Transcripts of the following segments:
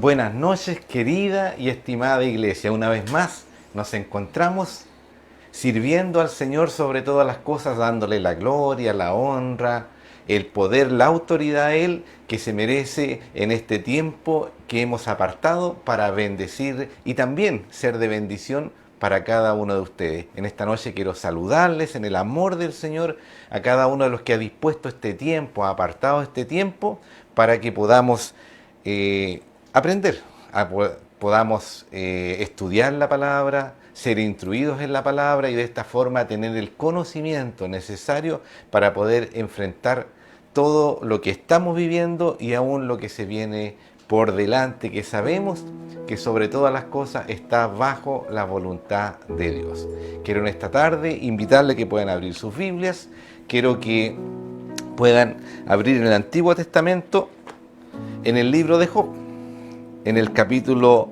Buenas noches, querida y estimada iglesia. Una vez más nos encontramos sirviendo al Señor sobre todas las cosas, dándole la gloria, la honra, el poder, la autoridad a Él que se merece en este tiempo que hemos apartado para bendecir y también ser de bendición para cada uno de ustedes. En esta noche quiero saludarles en el amor del Señor a cada uno de los que ha dispuesto este tiempo, ha apartado este tiempo para que podamos aprender, podamos estudiar la palabra, ser instruidos en la palabra y de esta forma tener el conocimiento necesario para poder enfrentar todo lo que estamos viviendo y aún lo que se viene por delante, que sabemos que sobre todas las cosas está bajo la voluntad de Dios. Quiero en esta tarde invitarles a que puedan abrir sus Biblias, quiero que puedan abrir en el Antiguo Testamento, en el libro de Job, en el capítulo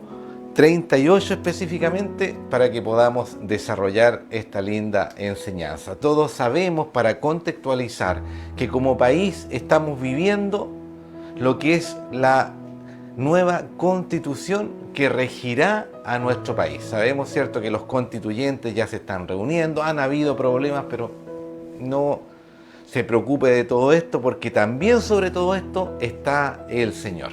38 específicamente, para que podamos desarrollar esta linda enseñanza. Todos sabemos, para contextualizar, que como país estamos viviendo lo que es la nueva constitución que regirá a nuestro país. Sabemos, cierto, que los constituyentes ya se están reuniendo, han habido problemas, pero no se preocupe de todo esto, porque también sobre todo esto está el Señor.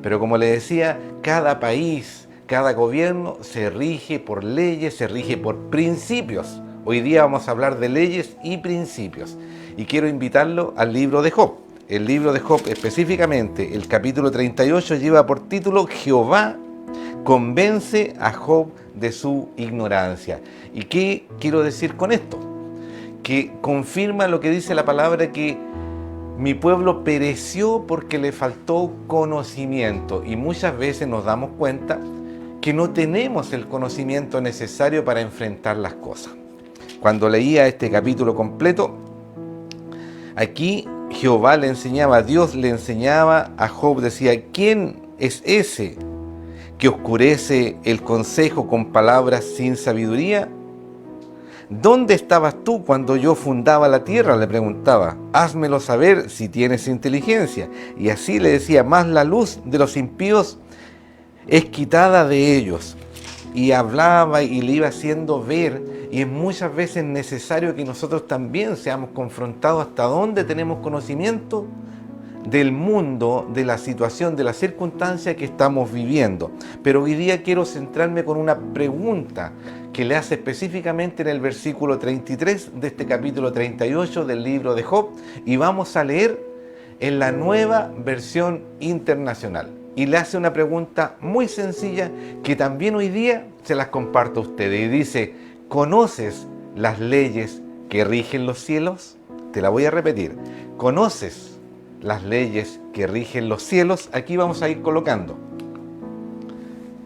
Pero como le decía, cada país, cada gobierno se rige por leyes, se rige por principios. Hoy día vamos a hablar de leyes y principios. Y quiero invitarlo al libro de Job. El libro de Job, específicamente el capítulo 38, lleva por título Jehová convence a Job de su ignorancia. ¿Y qué quiero decir con esto? Que confirma lo que dice la palabra, que mi pueblo pereció porque le faltó conocimiento. Y muchas veces nos damos cuenta que no tenemos el conocimiento necesario para enfrentar las cosas. Cuando leía este capítulo completo, aquí Jehová le enseñaba, Dios le enseñaba a Job, decía: ¿quién es ese que oscurece el consejo con palabras sin sabiduría? ¿Dónde estabas tú cuando yo fundaba la tierra?, le preguntaba. Házmelo saber si tienes inteligencia. Y así le decía: más la luz de los impíos es quitada de ellos. Y hablaba y le iba haciendo ver, y es muchas veces necesario que nosotros también seamos confrontados hasta dónde tenemos conocimiento del mundo, de la situación, de la circunstancia que estamos viviendo. Pero hoy día quiero centrarme con una pregunta que le hace específicamente en el versículo 33 de este capítulo 38 del libro de Job, y vamos a leer en la Nueva Versión Internacional. Y le hace una pregunta muy sencilla que también hoy día se las comparto a ustedes. Y dice: ¿conoces las leyes que rigen los cielos? Te la voy a repetir. ¿Conoces las leyes que rigen los cielos? Aquí vamos a ir colocando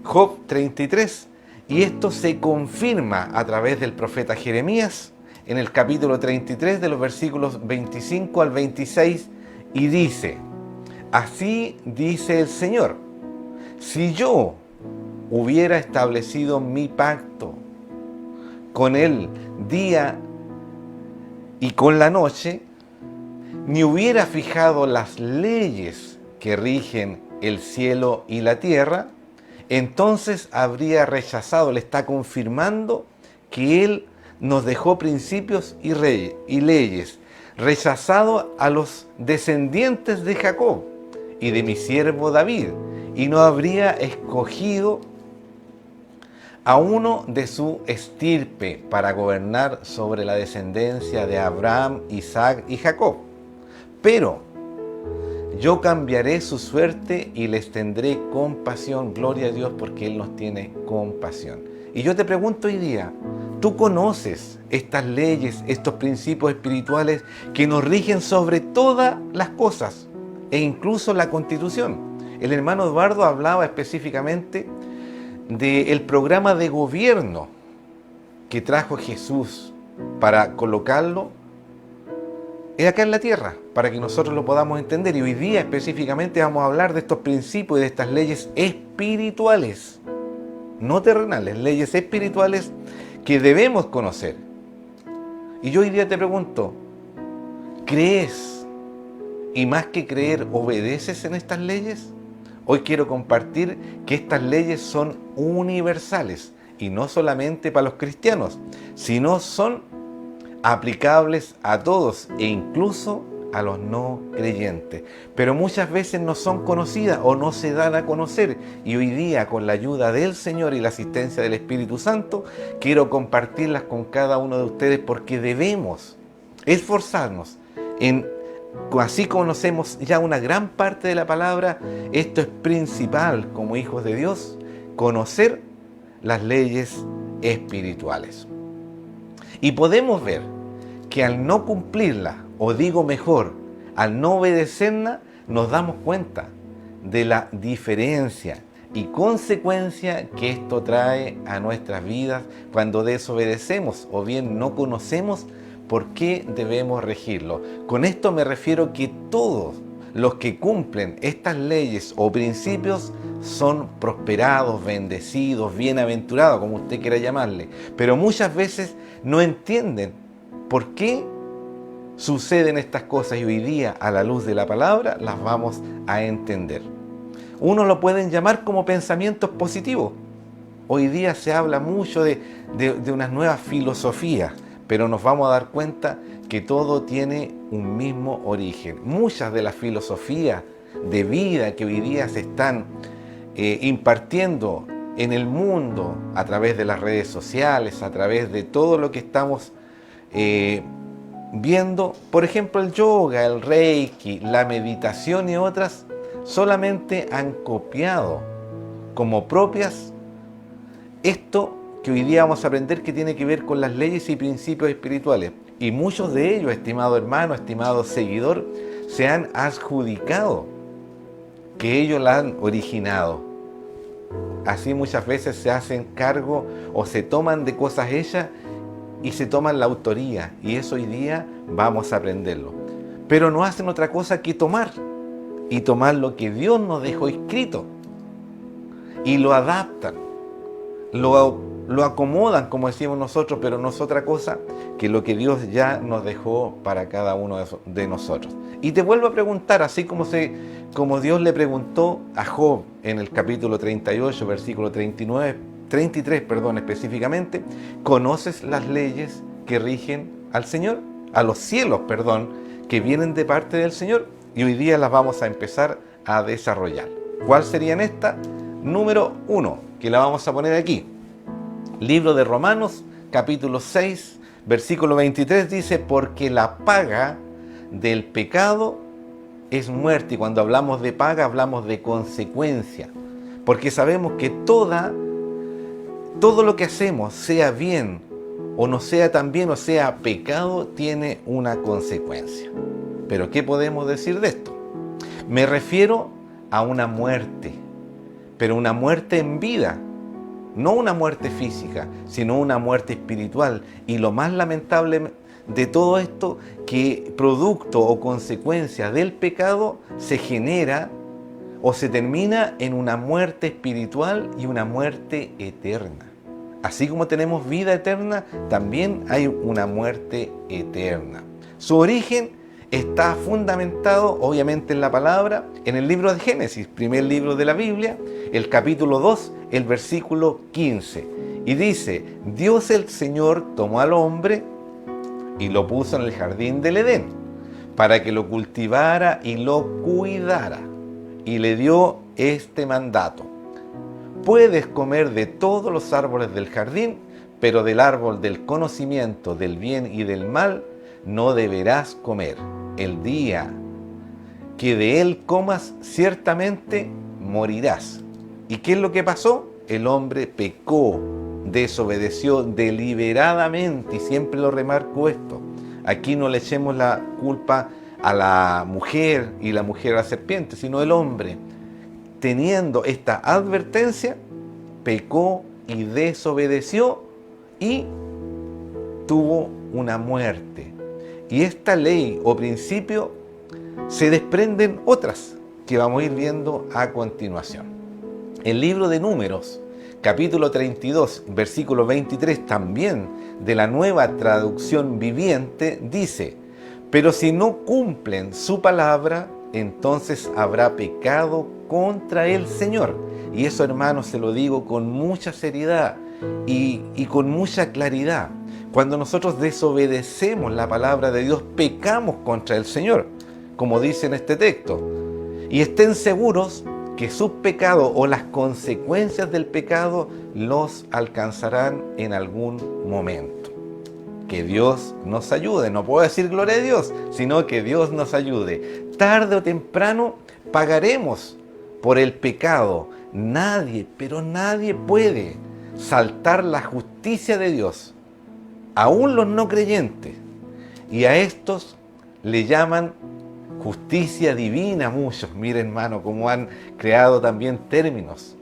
Job 33, y esto se confirma a través del profeta Jeremías en el capítulo 33 de los versículos 25 al 26, y dice: así dice el Señor, si yo hubiera establecido mi pacto con el día y con la noche, ni hubiera fijado las leyes que rigen el cielo y la tierra, entonces habría rechazado. Le está confirmando que Él nos dejó principios y leyes, rechazado a los descendientes de Jacob y de mi siervo David, y no habría escogido a uno de su estirpe para gobernar sobre la descendencia de Abraham, Isaac y Jacob. Pero yo cambiaré su suerte y les tendré compasión. Gloria a Dios, porque Él nos tiene compasión. Y yo te pregunto hoy día, ¿tú conoces estas leyes, estos principios espirituales que nos rigen sobre todas las cosas e incluso la Constitución? El hermano Eduardo hablaba específicamente del programa de gobierno que trajo Jesús para colocarlo acá en la tierra, para que nosotros lo podamos entender. Y hoy día específicamente vamos a hablar de estos principios y de estas leyes espirituales, no terrenales, leyes espirituales que debemos conocer. Y yo hoy día te pregunto, ¿crees y más que creer, obedeces en estas leyes? Hoy quiero compartir que estas leyes son universales y no solamente para los cristianos, sino son aplicables a todos e incluso a los no creyentes. Pero muchas veces no son conocidas o no se dan a conocer, y hoy día, con la ayuda del Señor y la asistencia del Espíritu Santo, quiero compartirlas con cada uno de ustedes, porque debemos esforzarnos en, así conocemos ya una gran parte de la palabra, esto es principal como hijos de Dios, conocer las leyes espirituales. Y podemos ver que al no cumplirla, o digo mejor, al no obedecerla, nos damos cuenta de la diferencia y consecuencia que esto trae a nuestras vidas cuando desobedecemos o bien no conocemos por qué debemos regirlo. Con esto me refiero que todos los que cumplen estas leyes o principios son prosperados, bendecidos, bienaventurados, como usted quiera llamarle. Pero muchas veces no entienden por qué suceden estas cosas, y hoy día, a la luz de la palabra, las vamos a entender. Uno lo pueden llamar como pensamientos positivos. Hoy día se habla mucho de unas nuevas filosofías, pero nos vamos a dar cuenta que todo tiene un mismo origen. Muchas de las filosofías de vida que hoy día se están impartiendo en el mundo a través de las redes sociales, a través de todo lo que estamos viendo, por ejemplo el yoga, el reiki, la meditación y otras, solamente han copiado como propias esto que hoy día vamos a aprender, que tiene que ver con las leyes y principios espirituales. Y muchos de ellos, estimado hermano, estimado seguidor, se han adjudicado que ellos la han originado. Así muchas veces se hacen cargo o se toman de cosas hechas y se toman la autoría, y eso hoy día vamos a aprenderlo. Pero no hacen otra cosa que tomar lo que Dios nos dejó escrito y lo adaptan, lo acomodan, como decimos nosotros, pero no es otra cosa que lo que Dios ya nos dejó para cada uno de nosotros. Y te vuelvo a preguntar, así como Dios le preguntó a Job en el capítulo 38, versículo 33, específicamente: ¿conoces las leyes que rigen al Señor? A los cielos, que vienen de parte del Señor. Y hoy día las vamos a empezar a desarrollar. ¿Cuál serían estas? Número 1, que la vamos a poner aquí. Libro de Romanos, capítulo 6, versículo 23, dice: porque la paga del pecado es muerte. Y cuando hablamos de paga, hablamos de consecuencia. Porque sabemos que todo lo que hacemos, sea bien o no sea tan bien, o sea pecado, tiene una consecuencia. Pero ¿qué podemos decir de esto? Me refiero a una muerte, pero una muerte en vida. No una muerte física, sino una muerte espiritual. Y lo más lamentable de todo esto, que producto o consecuencia del pecado se genera o se termina en una muerte espiritual y una muerte eterna. Así como tenemos vida eterna, también hay una muerte eterna. Su origen está fundamentado, obviamente, en la palabra, en el libro de Génesis, primer libro de la Biblia, el capítulo 2, el versículo 15. Y dice: Dios el Señor tomó al hombre y lo puso en el jardín del Edén, para que lo cultivara y lo cuidara. Y le dio este mandato: puedes comer de todos los árboles del jardín, pero del árbol del conocimiento del bien y del mal no deberás comer. El día que de él comas, ciertamente morirás. ¿Y qué es lo que pasó? El hombre pecó, desobedeció deliberadamente, y siempre lo remarco esto. Aquí no le echemos la culpa a la mujer y la mujer a la serpiente, sino el hombre, teniendo esta advertencia, pecó y desobedeció y tuvo una muerte. Y esta ley o principio se desprenden otras que vamos a ir viendo a continuación. El libro de Números, capítulo 32, versículo 23, también de la Nueva Traducción Viviente, dice: pero si no cumplen su palabra, entonces habrá pecado contra el Señor. Y eso, hermanos, se lo digo con mucha seriedad y con mucha claridad. Cuando nosotros desobedecemos la palabra de Dios, pecamos contra el Señor, como dice en este texto. Y estén seguros que sus pecados o las consecuencias del pecado los alcanzarán en algún momento. Que Dios nos ayude, no puedo decir gloria a Dios, sino que Dios nos ayude. Tarde o temprano pagaremos por el pecado. Nadie, pero nadie puede saltar la justicia de Dios, aún los no creyentes. Y a estos le llaman justicia divina muchos. Miren, hermano, cómo han creado también términos.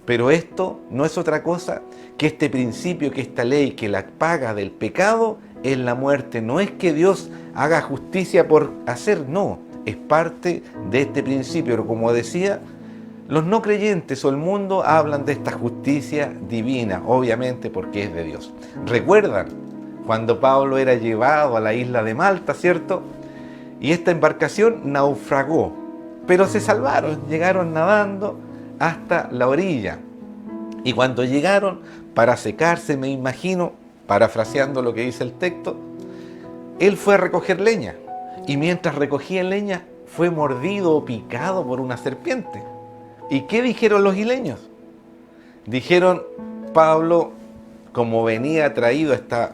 Pero esto no es otra cosa que este principio, que esta ley, que la paga del pecado es la muerte. No es que Dios haga justicia por hacer, no. Es parte de este principio. Pero como decía, los no creyentes o el mundo hablan de esta justicia divina, obviamente porque es de Dios. ¿Recuerdan cuando Pablo era llevado a la isla de Malta, cierto? Y esta embarcación naufragó, pero se salvaron, llegaron nadando hasta la orilla. Y cuando llegaron para secarse, me imagino, parafraseando lo que dice el texto, él fue a recoger leña. Y mientras recogía leña, fue mordido o picado por una serpiente. ¿Y qué dijeron los isleños? Dijeron, Pablo, como venía traído a esta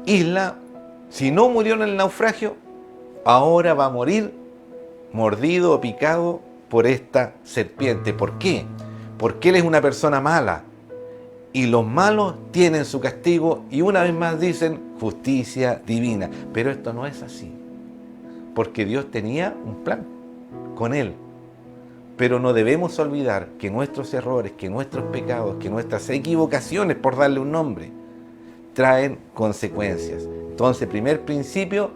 isla, si no murió en el naufragio, ahora va a morir mordido o picado por esta serpiente. ¿Por qué? Porque él es una persona mala. Y los malos tienen su castigo, y una vez más dicen justicia divina. Pero esto no es así. Porque Dios tenía un plan con él. Pero no debemos olvidar que nuestros errores, que nuestros pecados, que nuestras equivocaciones, por darle un nombre, traen consecuencias. Entonces, primer principio,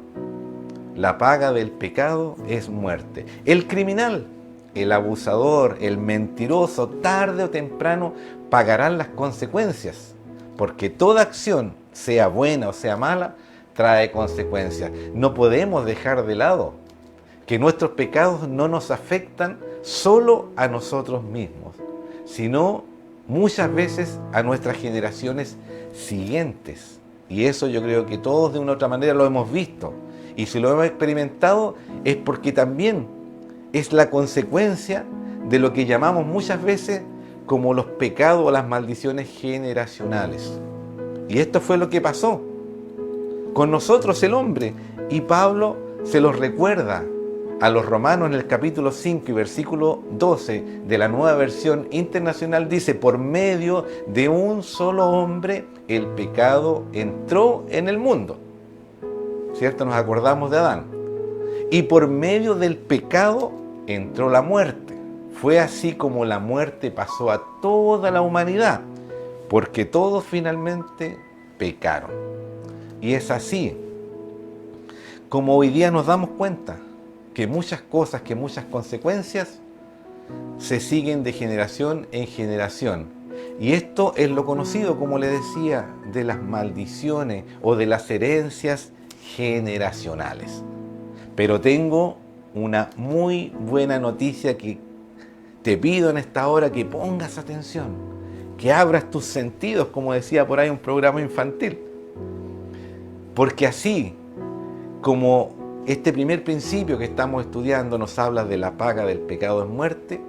la paga del pecado es muerte. El criminal, el abusador, el mentiroso, tarde o temprano pagarán las consecuencias, porque toda acción, sea buena o sea mala, trae consecuencias. No podemos dejar de lado que nuestros pecados no nos afectan solo a nosotros mismos, sino muchas veces a nuestras generaciones siguientes. Y eso yo creo que todos de una u otra manera lo hemos visto. Y si lo hemos experimentado es porque también es la consecuencia de lo que llamamos muchas veces como los pecados o las maldiciones generacionales. Y esto fue lo que pasó con nosotros, el hombre. Y Pablo se los recuerda a los romanos en el capítulo 5 y versículo 12 de la Nueva Versión Internacional. Dice, por medio de un solo hombre el pecado entró en el mundo. ¿Cierto? Nos acordamos de Adán. Y por medio del pecado entró la muerte. Fue así como la muerte pasó a toda la humanidad, porque todos finalmente pecaron. Y es así como hoy día nos damos cuenta que muchas cosas, que muchas consecuencias se siguen de generación en generación. Y esto es lo conocido, como le decía, de las maldiciones o de las herencias generacionales. Pero tengo una muy buena noticia que te pido en esta hora que pongas atención, que abras tus sentidos, como decía por ahí un programa infantil. Porque así como este primer principio que estamos estudiando nos habla de la paga del pecado es muerte,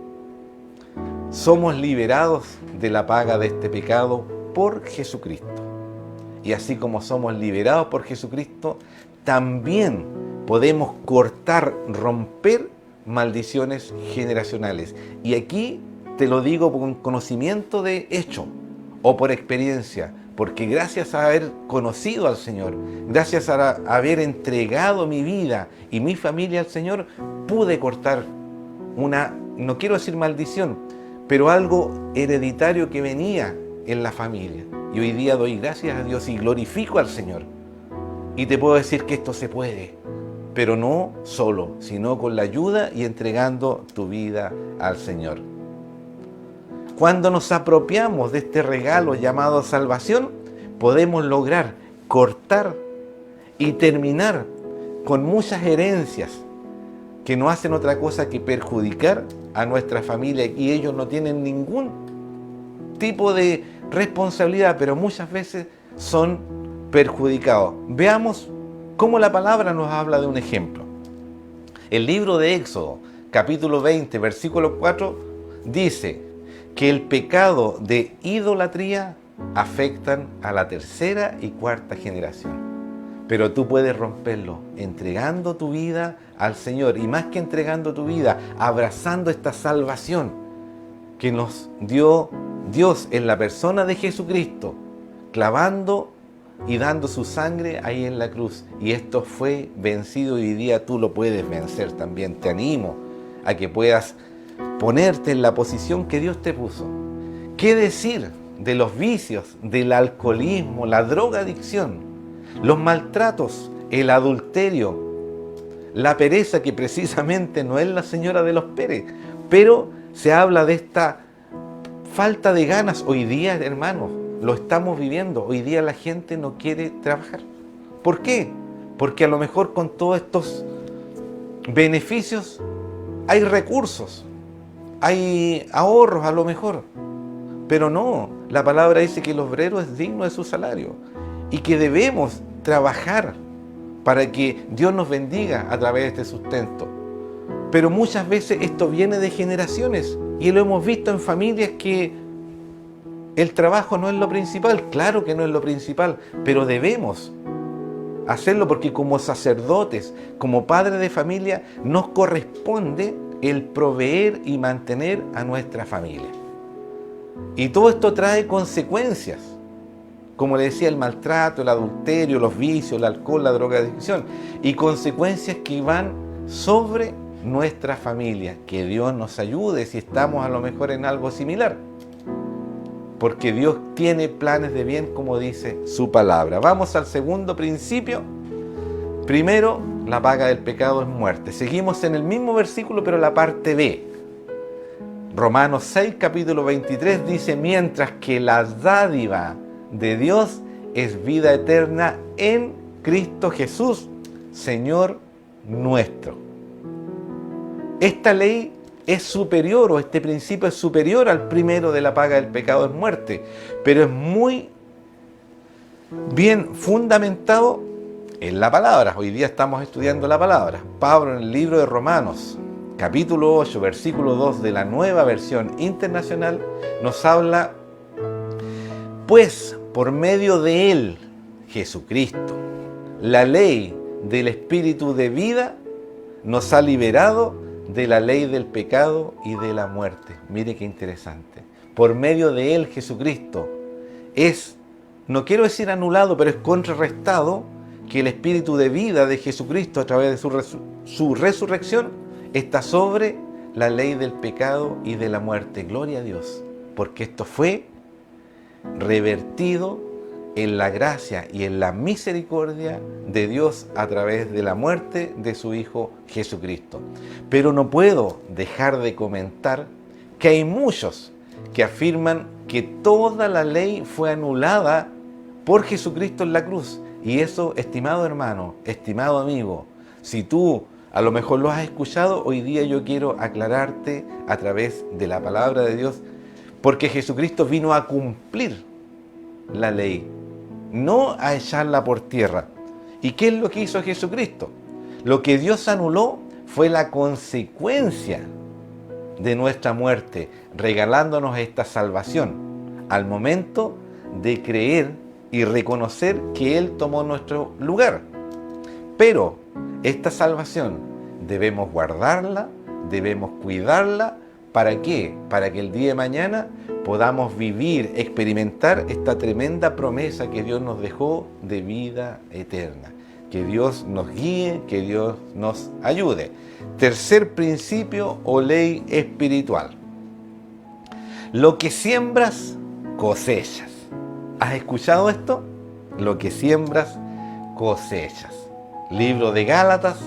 somos liberados de la paga de este pecado por Jesucristo. Y así como somos liberados por Jesucristo, también podemos cortar, romper maldiciones generacionales. Y aquí te lo digo con conocimiento de hecho o por experiencia, porque gracias a haber conocido al Señor, gracias a haber entregado mi vida y mi familia al Señor, pude cortar una, no quiero decir maldición, pero algo hereditario que venía en la familia. Y hoy día doy gracias a Dios y glorifico al Señor. Y te puedo decir que esto se puede, pero no solo, sino con la ayuda y entregando tu vida al Señor. Cuando nos apropiamos de este regalo llamado salvación, podemos lograr cortar y terminar con muchas herencias que no hacen otra cosa que perjudicar a nuestra familia y ellos no tienen ningún tipo de responsabilidad, pero muchas veces son perjudicados. Veamos cómo la palabra nos habla de un ejemplo. El libro de Éxodo, capítulo 20, versículo 4, dice que el pecado de idolatría afectan a la tercera y cuarta generación. Pero tú puedes romperlo entregando tu vida al Señor, y más que entregando tu vida, abrazando esta salvación que nos dio Dios en la persona de Jesucristo, clavando y dando su sangre ahí en la cruz. Y esto fue vencido y hoy día tú lo puedes vencer también. Te animo a que puedas ponerte en la posición que Dios te puso. ¿Qué decir de los vicios, del alcoholismo, la drogadicción, los maltratos, el adulterio, la pereza, que precisamente no es la señora de los Pérez, pero se habla de esta falta de ganas hoy día, hermanos? Lo estamos viviendo. Hoy día la gente no quiere trabajar. ¿Por qué? Porque a lo mejor con todos estos beneficios hay recursos, hay ahorros a lo mejor. Pero no, la palabra dice que el obrero es digno de su salario y que debemos trabajar para que Dios nos bendiga a través de este sustento. Pero muchas veces esto viene de generaciones y lo hemos visto en familias que el trabajo no es lo principal. Claro que no es lo principal, pero debemos hacerlo porque como sacerdotes, como padres de familia, nos corresponde el proveer y mantener a nuestra familia. Y todo esto trae consecuencias, como le decía, el maltrato, el adulterio, los vicios, el alcohol, la drogadicción, y consecuencias que van sobre nuestra familia. Que Dios nos ayude si estamos a lo mejor en algo similar, porque Dios tiene planes de bien, como dice su palabra. Vamos al segundo principio. Primero, la paga del pecado es muerte. Seguimos en el mismo versículo, pero la parte B. Romanos 6, capítulo 23 dice: mientras que la dádiva de Dios es vida eterna en Cristo Jesús, Señor nuestro. Esta ley es superior, o este principio es superior al primero de la paga del pecado es muerte, pero es muy bien fundamentado en la palabra. Hoy día estamos estudiando la palabra. Pablo, en el libro de Romanos, capítulo 8, versículo 2 de la Nueva Versión Internacional, nos habla: pues por medio de Él, Jesucristo, la ley del Espíritu de vida nos ha liberado de la ley del pecado y de la muerte. Mire qué interesante. Por medio de Él, Jesucristo, es, no quiero decir anulado, pero es contrarrestado que el Espíritu de vida de Jesucristo a través de su resurrección está sobre la ley del pecado y de la muerte. Gloria a Dios, porque esto fue revertido en la gracia y en la misericordia de Dios a través de la muerte de su Hijo Jesucristo. Pero no puedo dejar de comentar que hay muchos que afirman que toda la ley fue anulada por Jesucristo en la cruz. Y eso, estimado hermano, estimado amigo, si tú a lo mejor lo has escuchado, hoy día yo quiero aclararte a través de la palabra de Dios, porque Jesucristo vino a cumplir la ley, no a echarla por tierra. ¿Y qué es lo que hizo Jesucristo? Lo que Dios anuló fue la consecuencia de nuestra muerte, regalándonos esta salvación al momento de creer y reconocer que Él tomó nuestro lugar. Pero esta salvación debemos guardarla, debemos cuidarla. ¿Para qué? Para que el día de mañana podamos vivir, experimentar esta tremenda promesa que Dios nos dejó de vida eterna. Que Dios nos guíe, que Dios nos ayude. Tercer principio o ley espiritual. Lo que siembras, cosechas. ¿Has escuchado esto? Lo que siembras, cosechas. Libro de Gálatas,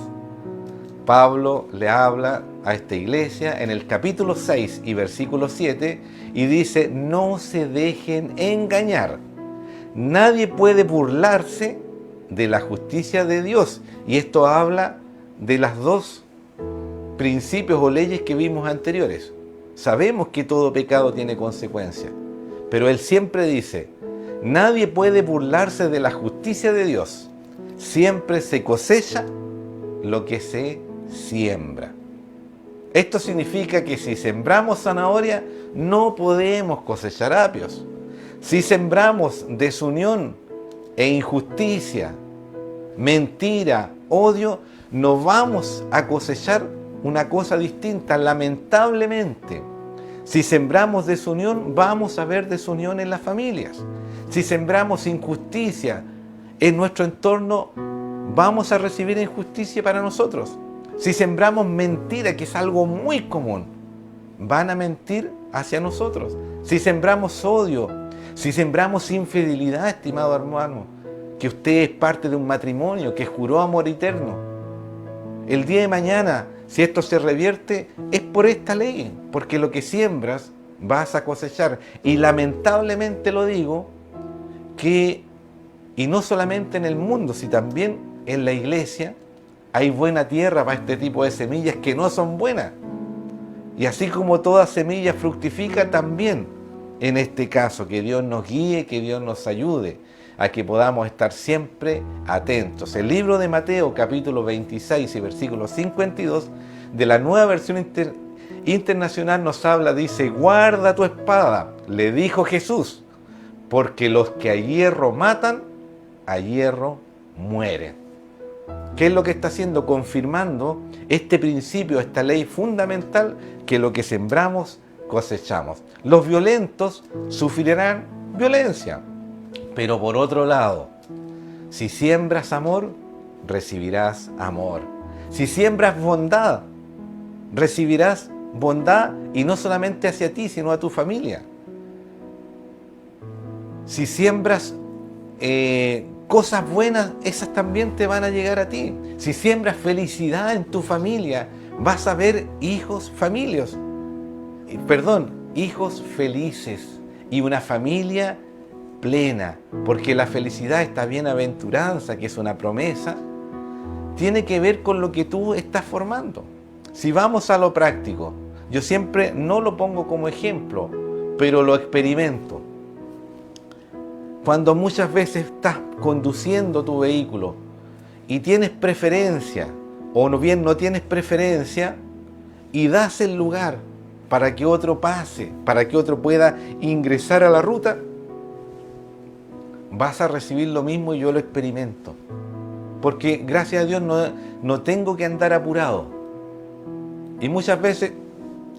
Pablo le habla a esta iglesia en el capítulo 6 y versículo 7 y dice: no se dejen engañar. Nadie puede burlarse de la justicia de Dios. Y esto habla de las dos principios o leyes que vimos anteriores. Sabemos que todo pecado tiene consecuencias, pero Él siempre dice, nadie puede burlarse de la justicia de Dios. Siempre se cosecha lo que se siembra. Esto significa que si sembramos zanahoria, no podemos cosechar apios. Si sembramos desunión e injusticia, mentira, odio, no vamos a cosechar una cosa distinta, lamentablemente. Si sembramos desunión, vamos a ver desunión en las familias. Si sembramos injusticia en nuestro entorno, vamos a recibir injusticia para nosotros. Si sembramos mentira, que es algo muy común, van a mentir hacia nosotros. Si sembramos odio, si sembramos infidelidad, estimado hermano, que usted es parte de un matrimonio que juró amor eterno, el día de mañana, si esto se revierte, es por esta ley, porque lo que siembras vas a cosechar. Y lamentablemente lo digo, y no solamente en el mundo, sino también en la iglesia, hay buena tierra para este tipo de semillas que no son buenas. Y así como toda semilla fructifica, también en este caso, que Dios nos guíe, que Dios nos ayude a que podamos estar siempre atentos. El libro de Mateo, capítulo 26 y versículo 52, de la Nueva Versión Internacional nos habla, dice, guarda tu espada, le dijo Jesús, porque los que a hierro matan, a hierro mueren. ¿Qué es lo que está haciendo? Confirmando este principio, esta ley fundamental, que lo que sembramos, cosechamos. Los violentos sufrirán violencia, pero por otro lado, si siembras amor, recibirás amor. Si siembras bondad, recibirás bondad, y no solamente hacia ti, sino a tu familia. Si siembras cosas buenas, esas también te van a llegar a ti. Si siembras felicidad en tu familia, vas a ver hijos felices y una familia plena, porque la felicidad, esta bienaventuranza, que es una promesa, tiene que ver con lo que tú estás formando. Si vamos a lo práctico, yo siempre no lo pongo como ejemplo, pero lo experimento. Cuando muchas veces estás conduciendo tu vehículo y tienes preferencia, o no bien no tienes preferencia, y das el lugar para que otro pase, para que otro pueda ingresar a la ruta, vas a recibir lo mismo, y yo lo experimento. Porque gracias a Dios no tengo que andar apurado. Y muchas veces,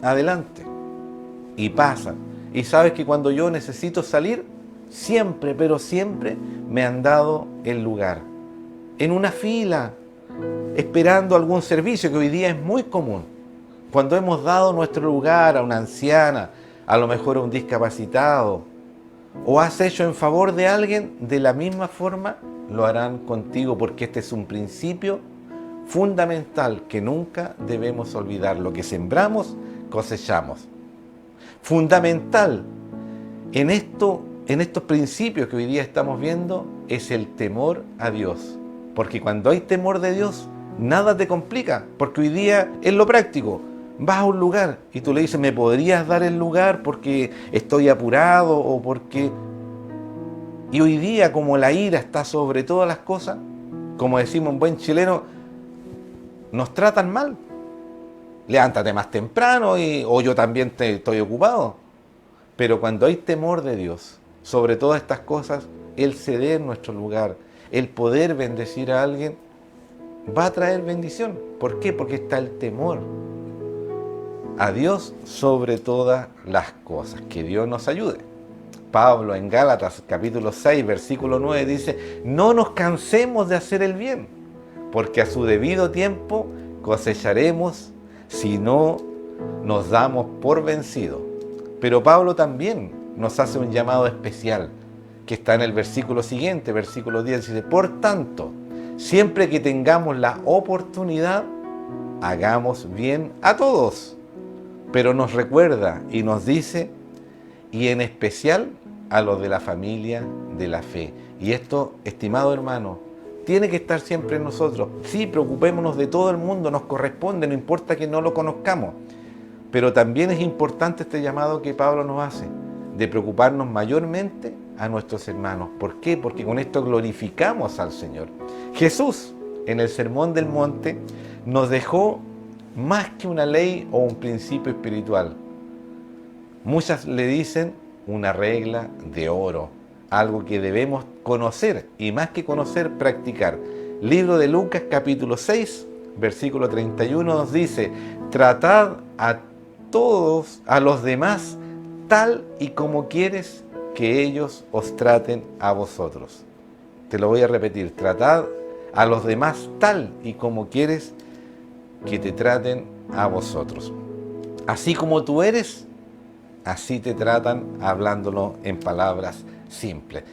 adelante, y pasan. Y sabes que cuando yo necesito salir, siempre, pero siempre me han dado el lugar. En una fila, esperando algún servicio, que hoy día es muy común. Cuando hemos dado nuestro lugar a una anciana, a lo mejor a un discapacitado, o has hecho en favor de alguien, de la misma forma lo harán contigo, porque este es un principio fundamental que nunca debemos olvidar. Lo que sembramos, cosechamos. Fundamental en estos principios que hoy día estamos viendo es el temor a Dios. Porque cuando hay temor de Dios, nada te complica. Porque hoy día es lo práctico. Vas a un lugar y tú le dices, ¿me podrías dar el lugar porque estoy apurado o porque...? Y hoy día, como la ira está sobre todas las cosas, como decimos en buen chileno, nos tratan mal. Levántate más temprano o yo también estoy ocupado. Pero cuando hay temor de Dios sobre todas estas cosas, el ceder nuestro lugar, el poder bendecir a alguien, va a traer bendición. ¿Por qué? Porque está el temor a Dios sobre todas las cosas. Que Dios nos ayude. Pablo en Gálatas capítulo 6, versículo 9 dice, no nos cansemos de hacer el bien, porque a su debido tiempo cosecharemos si no nos damos por vencidos. Pero Pablo también nos hace un llamado especial, que está en el versículo siguiente, versículo 10, dice, por tanto, siempre que tengamos la oportunidad, hagamos bien a todos. Pero nos recuerda y nos dice, y en especial a los de la familia de la fe. Y esto, estimado hermano, tiene que estar siempre en nosotros. Sí, preocupémonos de todo el mundo, nos corresponde, no importa que no lo conozcamos. Pero también es importante este llamado que Pablo nos hace, de preocuparnos mayormente a nuestros hermanos. ¿Por qué? Porque con esto glorificamos al Señor. Jesús, en el Sermón del Monte, nos dejó más que una ley o un principio espiritual. Muchas le dicen una regla de oro, algo que debemos conocer y más que conocer, practicar. Libro de Lucas, capítulo 6, versículo 31 nos dice: tratad a todos, a los demás, tal y como quieres que ellos os traten a vosotros. Te lo voy a repetir: tratad a los demás tal y como quieres que te traten a vosotros. Así como tú eres, así te tratan, hablándolo en palabras simples.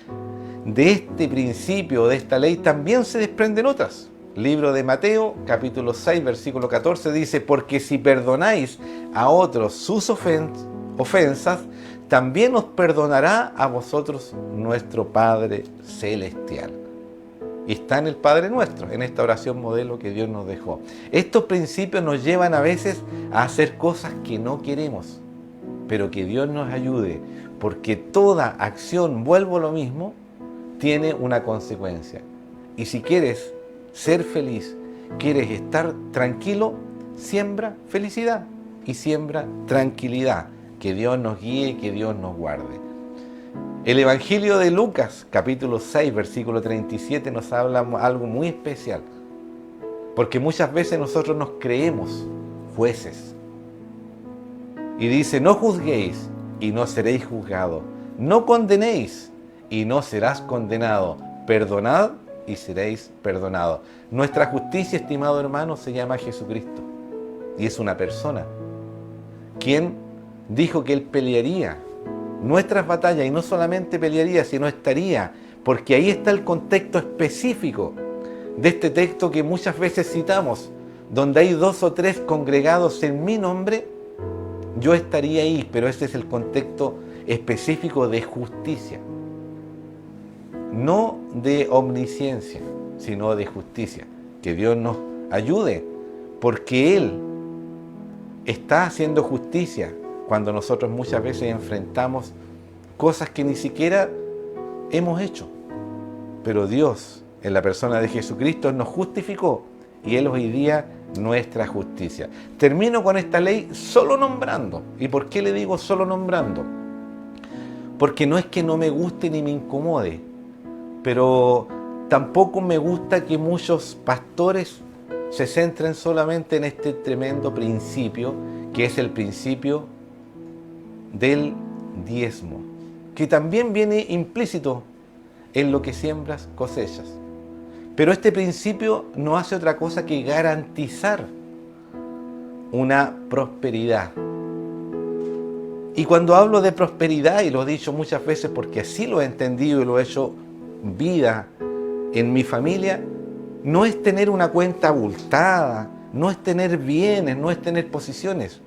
De este principio, de esta ley, también se desprenden otras. Libro de Mateo, capítulo 6, versículo 14, dice: porque si perdonáis a otros sus ofensas, también os perdonará a vosotros nuestro Padre Celestial. Y está en el Padre Nuestro, en esta oración modelo que Dios nos dejó. Estos principios nos llevan a veces a hacer cosas que no queremos, pero que Dios nos ayude, porque toda acción, vuelvo a lo mismo, tiene una consecuencia. Y si quieres ser feliz, quieres estar tranquilo, siembra felicidad y siembra tranquilidad. Que Dios nos guíe, que Dios nos guarde. El Evangelio de Lucas, capítulo 6, versículo 37, nos habla algo muy especial. Porque muchas veces nosotros nos creemos jueces. Y dice: no juzguéis y no seréis juzgados. No condenéis y no serás condenado. Perdonad y seréis perdonados. Nuestra justicia, estimado hermano, se llama Jesucristo. Y es una persona. Quien dijo que Él pelearía nuestras batallas, y no solamente pelearía, sino estaría, porque ahí está el contexto específico de este texto que muchas veces citamos, donde hay 2 o 3 congregados en mi nombre, yo estaría ahí, pero ese es el contexto específico de justicia, no de omnisciencia, sino de justicia. Que Dios nos ayude, porque Él está haciendo justicia cuando nosotros muchas veces enfrentamos cosas que ni siquiera hemos hecho. Pero Dios, en la persona de Jesucristo, nos justificó y Él hoy día nuestra justicia. Termino con esta ley solo nombrando. ¿Y por qué le digo solo nombrando? Porque no es que no me guste ni me incomode, pero tampoco me gusta que muchos pastores se centren solamente en este tremendo principio, que es el principio del diezmo, que también viene implícito en lo que siembras, cosechas. Pero este principio no hace otra cosa que garantizar una prosperidad. Y cuando hablo de prosperidad, y lo he dicho muchas veces porque así lo he entendido y lo he hecho vida en mi familia, no es tener una cuenta abultada, no es tener bienes, no es tener posiciones.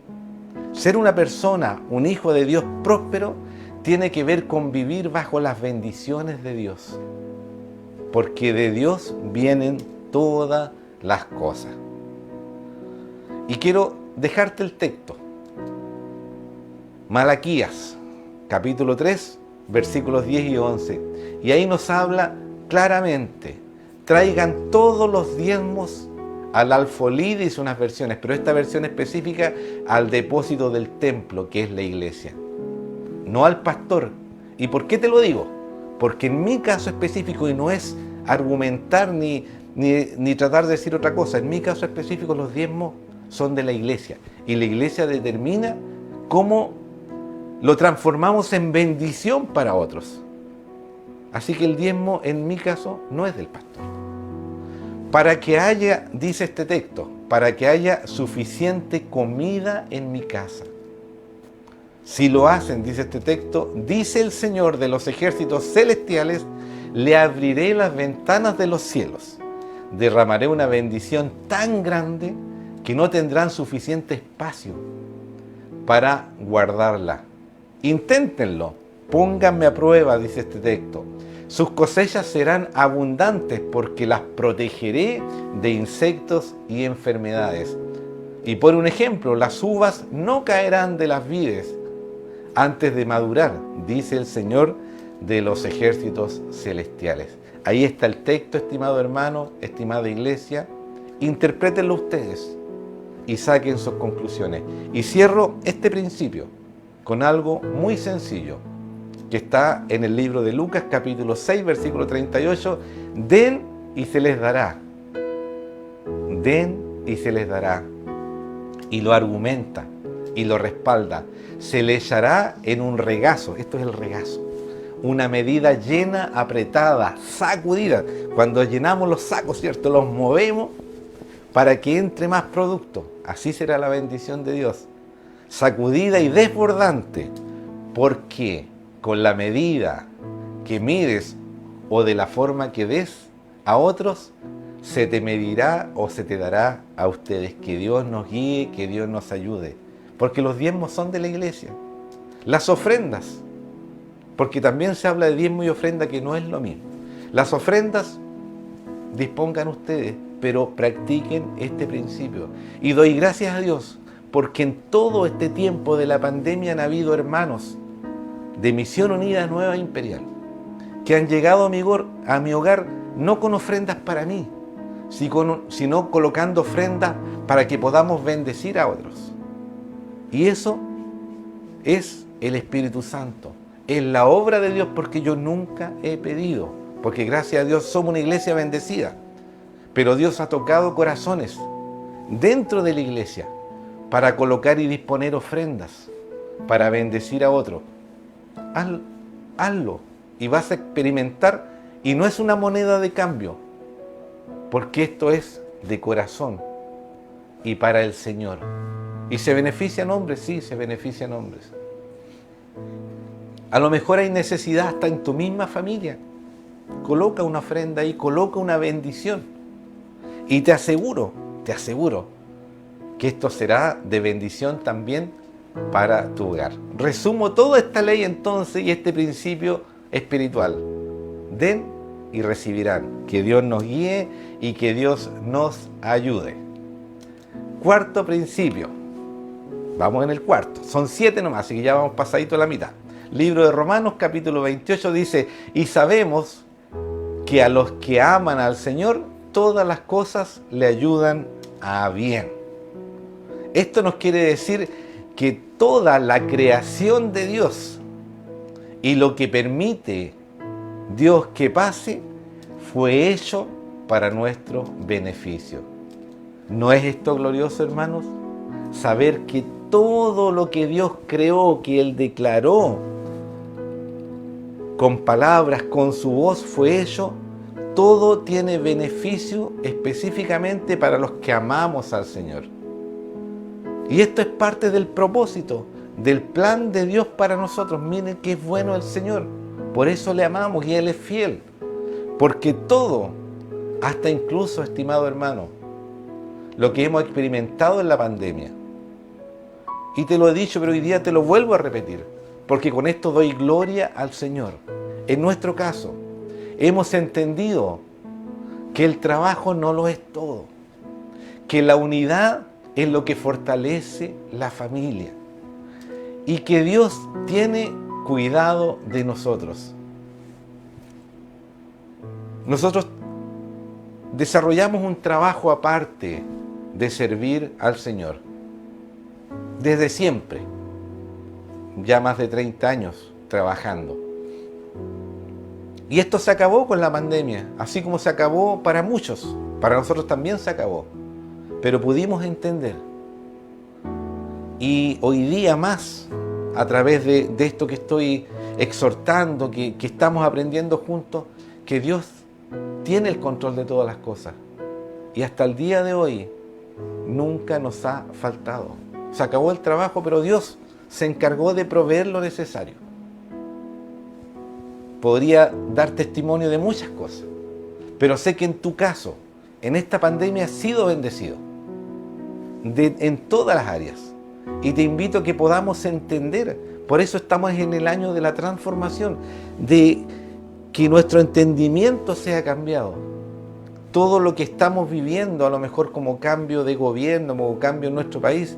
Ser una persona, un hijo de Dios próspero, tiene que ver con vivir bajo las bendiciones de Dios. Porque de Dios vienen todas las cosas. Y quiero dejarte el texto. Malaquías, capítulo 3, versículos 10 y 11. Y ahí nos habla claramente: traigan todos los diezmos al alfolí, dice unas versiones, pero esta versión específica al depósito del templo, que es la iglesia, no al pastor. ¿Y por qué te lo digo? Porque en mi caso específico, y no es argumentar ni tratar de decir otra cosa, en mi caso específico los diezmos son de la iglesia, y la iglesia determina cómo lo transformamos en bendición para otros. Así que el diezmo en mi caso no es del pastor. Para que haya, dice este texto, para que haya suficiente comida en mi casa. Si lo hacen, dice este texto, dice el Señor de los ejércitos celestiales: le abriré las ventanas de los cielos, derramaré una bendición tan grande que no tendrán suficiente espacio para guardarla. Inténtenlo, pónganme a prueba, dice este texto. Sus cosechas serán abundantes porque las protegeré de insectos y enfermedades. Y por un ejemplo, las uvas no caerán de las vides antes de madurar, dice el Señor de los ejércitos celestiales. Ahí está el texto, estimado hermano, estimada iglesia. Interprétenlo ustedes y saquen sus conclusiones. Y cierro este principio con algo muy sencillo, que está en el libro de Lucas, capítulo 6, versículo 38. Den y se les dará. Den y se les dará. Y lo argumenta y lo respalda. Se le echará en un regazo. Esto es el regazo. Una medida llena, apretada, sacudida. Cuando llenamos los sacos, ¿cierto? Los movemos para que entre más producto. Así será la bendición de Dios. Sacudida y desbordante. Porque con la medida que mides o de la forma que des a otros, se te medirá o se te dará a ustedes. Que Dios nos guíe, que Dios nos ayude. Porque los diezmos son de la iglesia. Las ofrendas, porque también se habla de diezmo y ofrenda, que no es lo mismo. Las ofrendas, dispongan ustedes, pero practiquen este principio. Y doy gracias a Dios, porque en todo este tiempo de la pandemia han habido hermanos de Misión Unida Nueva Imperial que han llegado a mi hogar no con ofrendas para mí, sino colocando ofrendas para que podamos bendecir a otros. Y eso es el Espíritu Santo, es la obra de Dios, porque yo nunca he pedido, porque gracias a Dios somos una iglesia bendecida, pero Dios ha tocado corazones dentro de la iglesia para colocar y disponer ofrendas para bendecir a otros. Hazlo y vas a experimentar, y no es una moneda de cambio, porque esto es de corazón y para el Señor. ¿Y se benefician hombres? Sí, se benefician hombres. A lo mejor hay necesidad hasta en tu misma familia. Coloca una ofrenda ahí, coloca una bendición. Y te aseguro que esto será de bendición también para tu hogar. Resumo toda esta ley entonces y este principio espiritual. Den y recibirán. Que Dios nos guíe y que Dios nos ayude. Cuarto principio. Vamos en el cuarto. Son 7 nomás, así que ya vamos pasadito a la mitad. Libro de Romanos, capítulo 28, dice: y sabemos que a los que aman al Señor, todas las cosas le ayudan a bien. Esto nos quiere decir que toda la creación de Dios y lo que permite Dios que pase fue hecho para nuestro beneficio. ¿No es esto glorioso, hermanos? Saber que todo lo que Dios creó, que Él declaró con palabras, con su voz, fue hecho, todo tiene beneficio específicamente para los que amamos al Señor. Y esto es parte del propósito, del plan de Dios para nosotros. Miren qué bueno el Señor. Por eso le amamos y Él es fiel. Porque todo, hasta incluso, estimado hermano, lo que hemos experimentado en la pandemia, y te lo he dicho, pero hoy día te lo vuelvo a repetir, porque con esto doy gloria al Señor. En nuestro caso, hemos entendido que el trabajo no lo es todo, que la unidad es lo que fortalece la familia y que Dios tiene cuidado de nosotros. Nosotros desarrollamos un trabajo aparte de servir al Señor desde siempre, ya más de 30 años trabajando. Y esto se acabó con la pandemia, así como se acabó para muchos, para nosotros también se acabó. Pero pudimos entender. Y hoy día más, a través de esto que estoy exhortando, que estamos aprendiendo juntos, que Dios tiene el control de todas las cosas. Y hasta el día de hoy, nunca nos ha faltado. Se acabó el trabajo, pero Dios se encargó de proveer lo necesario. Podría dar testimonio de muchas cosas, pero sé que en tu caso, en esta pandemia, has sido bendecido en todas las áreas. Y te invito a que podamos entender, por eso estamos en el año de la transformación, de que nuestro entendimiento sea cambiado. Todo lo que estamos viviendo, a lo mejor como cambio de gobierno, como cambio en nuestro país,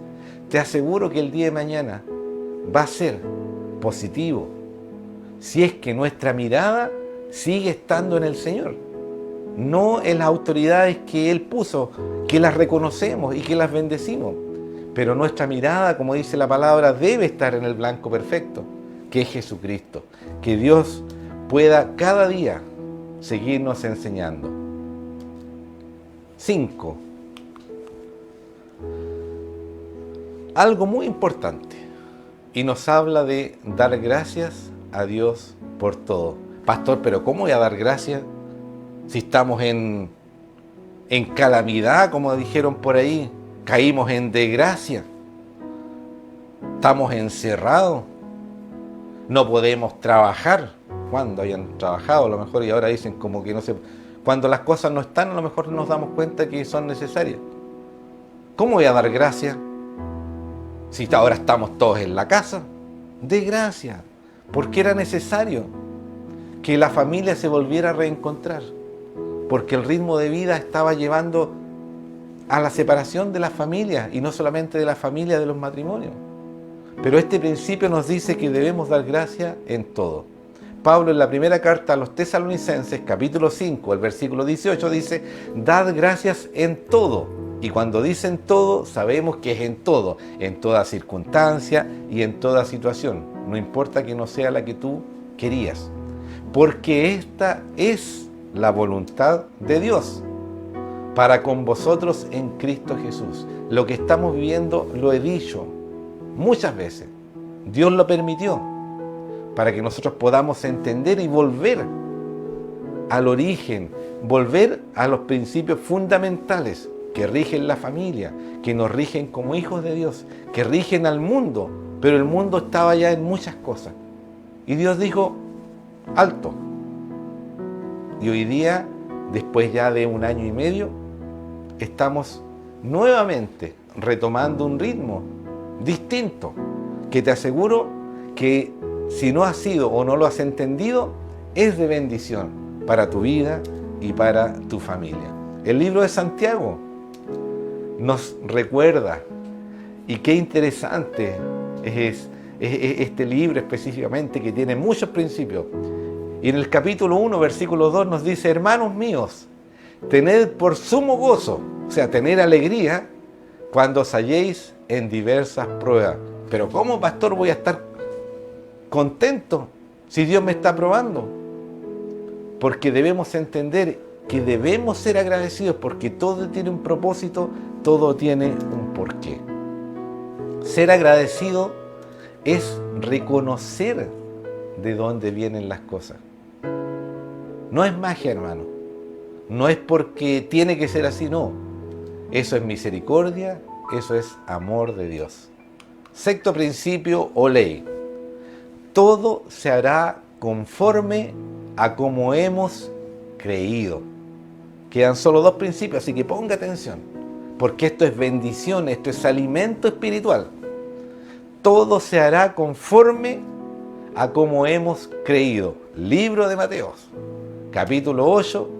te aseguro que el día de mañana va a ser positivo, si es que nuestra mirada sigue estando en el Señor, no en las autoridades que Él puso, que las reconocemos y que las bendecimos. Pero nuestra mirada, como dice la palabra, debe estar en el blanco perfecto, que es Jesucristo. Que Dios pueda cada día seguirnos enseñando. 5. Algo muy importante. Y nos habla de dar gracias a Dios por todo. Pastor, pero ¿cómo voy a dar gracias si estamos en calamidad, como dijeron por ahí? Caímos en desgracia. Estamos encerrados. No podemos trabajar. ¿Cuándo hayan trabajado? A lo mejor y ahora dicen como que no sé. Cuando las cosas no están, a lo mejor nos damos cuenta que son necesarias. ¿Cómo voy a dar gracias si ahora estamos todos en la casa? De gracia, porque era necesario que la familia se volviera a reencontrar, porque el ritmo de vida estaba llevando a la separación de las familias, y no solamente de la familia, de los matrimonios. Pero este principio nos dice que debemos dar gracia en todo. Pablo, en la primera carta a los Tesalonicenses, capítulo 5, el versículo 18, dice: dad gracias en todo. Y cuando dicen todo, sabemos que es en todo, en toda circunstancia y en toda situación. No importa que no sea la que tú querías, porque esta es la voluntad de Dios para con vosotros en Cristo Jesús. Lo que estamos viviendo, lo he dicho muchas veces, Dios lo permitió para que nosotros podamos entender y volver al origen, volver a los principios fundamentales que rigen la familia, que nos rigen como hijos de Dios, que rigen al mundo, pero el mundo estaba ya en muchas cosas. Y Dios dijo: alto. Y hoy día, después ya de 1 año y medio, estamos nuevamente retomando un ritmo distinto, que te aseguro que si no has sido o no lo has entendido, es de bendición para tu vida y para tu familia. El libro de Santiago nos recuerda, y qué interesante es este libro específicamente, que tiene muchos principios. Y en el capítulo 1, versículo 2 nos dice: hermanos míos, tened por sumo gozo, o sea, tener alegría, cuando os halléis en diversas pruebas. Pero ¿cómo, pastor, voy a estar contento si Dios me está probando? Porque debemos entender que debemos ser agradecidos, porque todo tiene un propósito, todo tiene un porqué. Ser agradecido es reconocer de dónde vienen las cosas. No es magia, hermano. No es porque tiene que ser así, no. Eso es misericordia, eso es amor de Dios. 6º principio o ley: todo se hará conforme a como hemos creído. Quedan solo 2 principios, así que ponga atención, porque esto es bendición, esto es alimento espiritual. Todo se hará conforme a como hemos creído. Libro de Mateo, capítulo 8,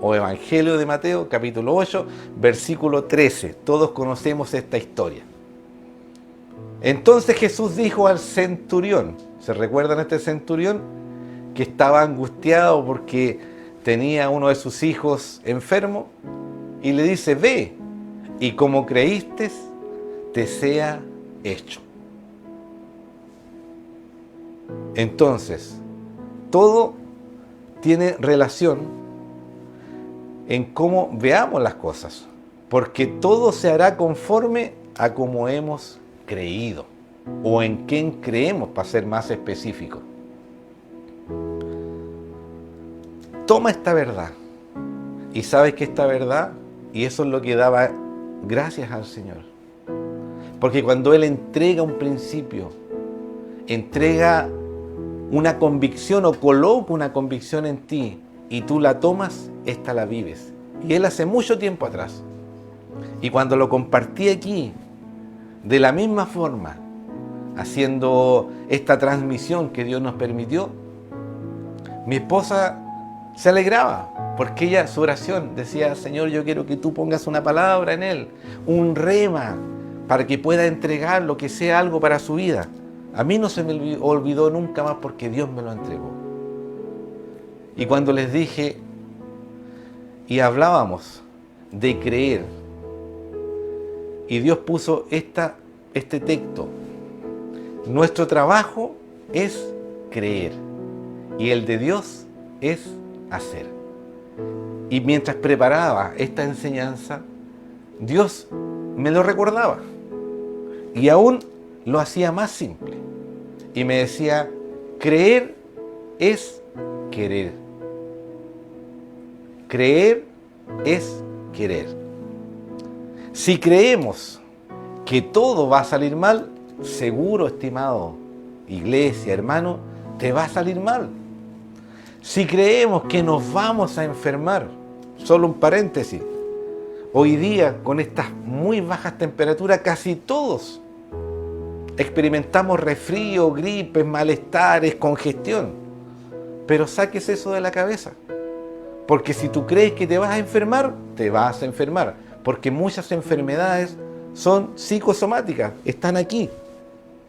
o Evangelio de Mateo, capítulo 8, versículo 13. Todos conocemos esta historia. Entonces Jesús dijo al centurión, ¿se recuerdan este centurión? Que estaba angustiado porque tenía uno de sus hijos enfermo, y le dice: ve, y como creíste, te sea hecho. Entonces, todo tiene relación en cómo veamos las cosas, porque todo se hará conforme a como hemos creído, o en quién creemos, para ser más específico. Toma esta verdad y sabes que esta verdad, y eso es lo que daba gracias al Señor, porque cuando Él entrega un principio, entrega una convicción o coloca una convicción en ti y tú la tomas, esta la vives. Y Él hace mucho tiempo atrás, y cuando lo compartí aquí, de la misma forma, haciendo esta transmisión que Dios nos permitió, Mi esposa se alegraba porque ella, su oración, decía: Señor, yo quiero que tú pongas una palabra en él, un rema, para que pueda entregar lo que sea algo para su vida. A mí no se me olvidó nunca más porque Dios me lo entregó. Y cuando les dije y hablábamos de creer, y Dios puso este texto: nuestro trabajo es creer y el de Dios es hacer. Y mientras preparaba esta enseñanza, Dios me lo recordaba y aún lo hacía más simple y me decía: creer es querer. Creer es querer. Si creemos que todo va a salir mal, seguro, estimado iglesia, hermano, te va a salir mal. Si creemos que nos vamos a enfermar, solo un paréntesis, hoy día con estas muy bajas temperaturas casi todos experimentamos resfrío, gripes, malestares, congestión. Pero saques eso de la cabeza, porque si tú crees que te vas a enfermar, te vas a enfermar, porque muchas enfermedades son psicosomáticas, están aquí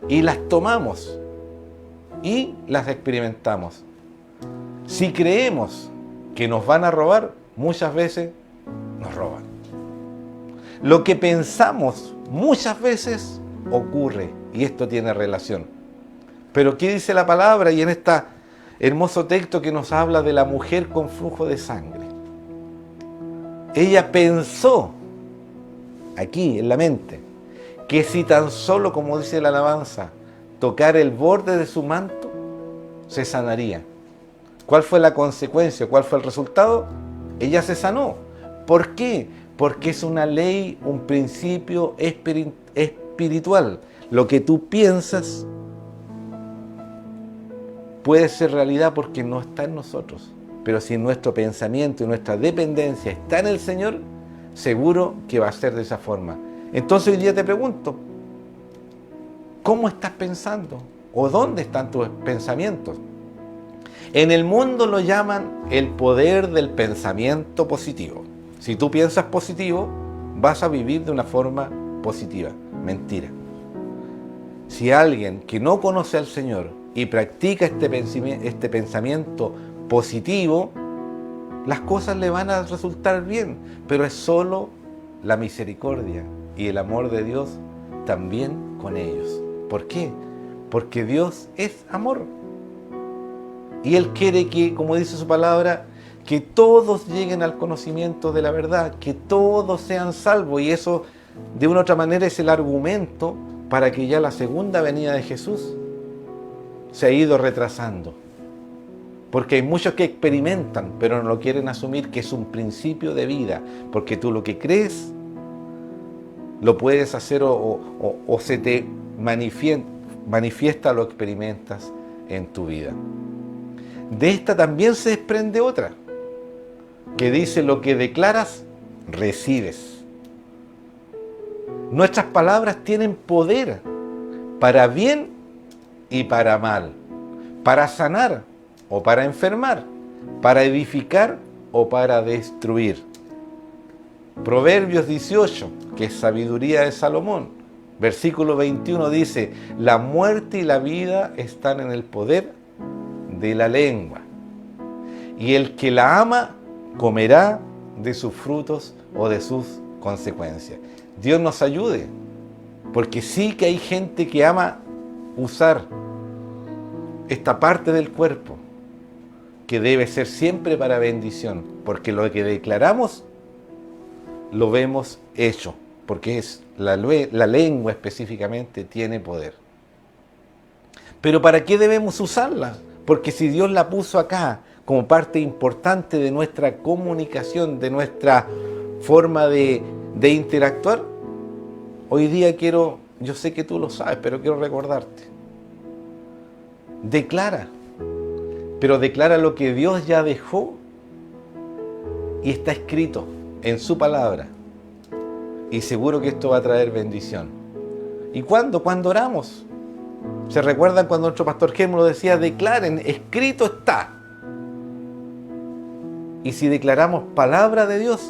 y las tomamos y las experimentamos. Si creemos que nos van a robar, muchas veces nos roban. Lo que pensamos muchas veces ocurre, y esto tiene relación. Pero ¿qué dice la palabra? Y en este hermoso texto que nos habla de la mujer con flujo de sangre, ella pensó aquí en la mente que si tan solo, como dice la alabanza, tocar el borde de su manto, se sanaría. ¿Cuál fue la consecuencia? ¿Cuál fue el resultado? Ella se sanó. ¿Por qué? Porque es una ley, un principio espiritual. Lo que tú piensas puede ser realidad porque no está en nosotros. Pero si nuestro pensamiento y nuestra dependencia está en el Señor, seguro que va a ser de esa forma. Entonces hoy día te pregunto, ¿cómo estás pensando? ¿O dónde están tus pensamientos? En el mundo lo llaman el poder del pensamiento positivo. Si tú piensas positivo, vas a vivir de una forma positiva. Mentira. Si alguien que no conoce al Señor y practica este pensamiento positivo, las cosas le van a resultar bien, pero es solo la misericordia y el amor de Dios también con ellos. ¿Por qué? Porque Dios es amor. Y Él quiere que, como dice su palabra, que todos lleguen al conocimiento de la verdad, que todos sean salvos. Y eso, de una u otra manera, es el argumento para que ya la segunda venida de Jesús se ha ido retrasando. Porque hay muchos que experimentan, pero no lo quieren asumir, que es un principio de vida. Porque tú lo que crees, lo puedes hacer o se te manifiesta, lo experimentas en tu vida. De esta también se desprende otra, que dice: lo que declaras, recibes. Nuestras palabras tienen poder para bien y para mal, para sanar o para enfermar, para edificar o para destruir. Proverbios 18, que es sabiduría de Salomón, versículo 21 dice: la muerte y la vida están en el poder de la lengua, y el que la ama comerá de sus frutos o de sus consecuencias. Dios nos ayude, porque sí que hay gente que ama usar esta parte del cuerpo, que debe ser siempre para bendición, porque lo que declaramos lo vemos hecho, porque es la lengua específicamente tiene poder. Pero ¿para qué debemos usarla? Porque si Dios la puso acá como parte importante de nuestra comunicación, de nuestra forma de interactuar, hoy día yo sé que tú lo sabes, pero quiero recordarte. Declara, pero declara lo que Dios ya dejó y está escrito en su palabra. Y seguro que esto va a traer bendición. ¿Y cuándo? Cuando oramos. ¿Se recuerdan cuando nuestro pastor Gémulo decía: declaren, escrito está? y si declaramos palabra de Dios,